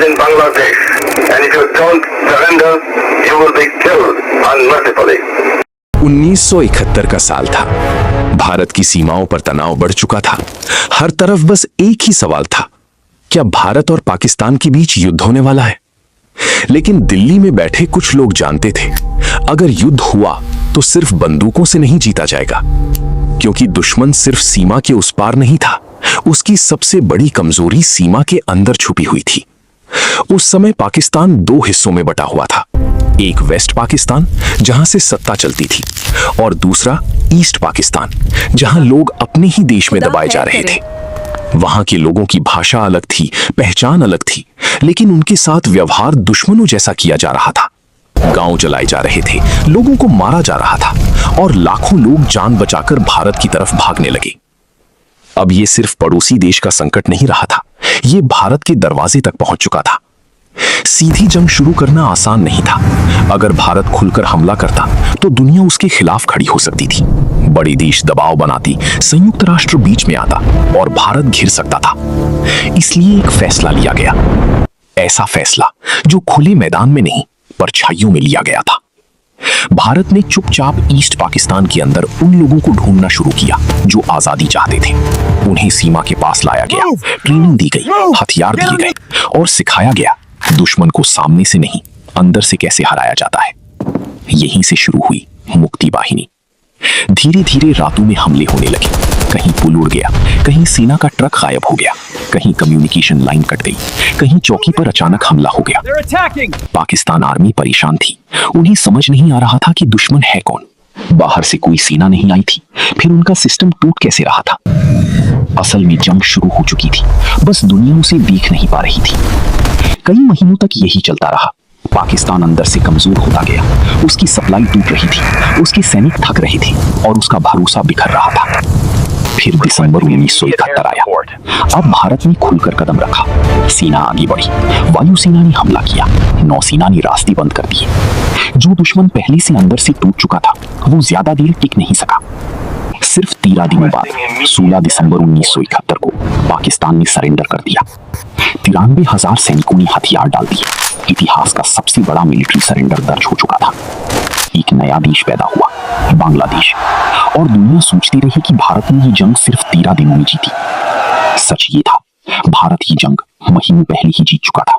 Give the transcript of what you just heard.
in Bangladesh, and if you don't surrender, you will be killed unmercifully. 1971 का साल था। भारत की सीमाओं पर तनाव बढ़ चुका था। हर तरफ बस एक ही सवाल था, क्या भारत और पाकिस्तान के बीच युद्ध होने वाला है? लेकिन दिल्ली में बैठे कुछ लोग जानते थे, अगर युद्ध हुआ तो सिर्फ बंदूकों से नहीं जीता जाएगा, क्योंकि दुश्मन सिर्फ सीमा के उस पार नहीं था, उसकी सबसे बड़ी कमजोरी सीमा के अंदर छुपी हुई थी। उस समय पाकिस्तान दो हिस्सों में बटा हुआ था, एक वेस्ट पाकिस्तान जहां से सत्ता चलती थी, और दूसरा ईस्ट पाकिस्तान जहां लोग अपने ही देश में दबाए जा रहे थे। वहां के लोगों की भाषा अलग थी, पहचान अलग थी, लेकिन उनके साथ व्यवहार दुश्मनों जैसा किया जा रहा था। गांव जलाए जा रहे थे, लोगों को मारा जा रहा था, और लाखों लोग जान बचाकर भारत की तरफ भागने लगे। अब ये सिर्फ पड़ोसी देश का संकट नहीं रहा था, ये भारत के दरवाजे तक पहुंच चुका था। सीधी जंग शुरू करना आसान नहीं था। अगर भारत खुलकर हमला करता तो दुनिया उसके खिलाफ खड़ी हो सकती थी। बड़े देश दबाव बनाती, संयुक्त राष्ट्र बीच में आता और भारत घिर सकता था। इसलिए एक फैसला लिया गया, ऐसा फैसला जो खुले मैदान में नहीं परछाइयों में लिया गया था। भारत ने चुपचाप ईस्ट पाकिस्तान के अंदर उन लोगों को ढूंढना शुरू किया जो आजादी चाहते थे। उन्हें सीमा के पास लाया गया, ट्रेनिंग दी गई, हथियार दिए गए और सिखाया गया दुश्मन को सामने से नहीं अंदर से कैसे हराया जाता है। यहीं से शुरू हुई मुक्ति वाहिनी। धीरे धीरे रातों में हमले होने लगे। कहीं पुल उड़ गया, कहीं सेना का ट्रक गायब हो गया, कहीं कम्युनिकेशन लाइन कट गई, कहीं चौकी पर अचानक हमला हो गया। पाकिस्तान आर्मी परेशान थी, उन्हें समझ नहीं आ रहा था कि दुश्मन है कौन। बाहर से कोई सेना नहीं आई थी, फिर उनका सिस्टम टूट कैसे रहा था। असल में जंग शुरू हो चुकी थी, बस दुनिया उसे देख नहीं पा रही थी। कई महीनों तक यही चलता रहा। पाकिस्तान अंदर से कमजोर होता गया, उसकी सप्लाई टूट रही थी, उसके सैनिक थक रहे थे और उसका भरोसा बिखर रहा था। फिर दिसंबर 1971 आया। अब भारत ने खुलकर कदम रखा। सेना आगे बढ़ी, वायुसेना ने हमला किया, नौसेना ने रास्ते बंद कर दिए। जो दुश्मन पहले से अंदर से टूट चुका था, वो ज्यादा देर टिक नहीं सका। सिर्फ 13 दिनों बाद 16 दिसंबर 1971 को पाकिस्तान ने सरेंडर कर दिया। 93,000 सैनिकों ने हथियार डाल दिए। इतिहास का सबसे बड़ा मिलिट्री सरेंडर दर्ज हो चुका था। एक नया देश पैदा हुआ, बांग्लादेश, और दुनिया सोचती रही कि भारत ने ये जंग सिर्फ 13 दिनों में जीती। सच ये था, भारत ये जंग महीनों पहले ही जीत चुका था।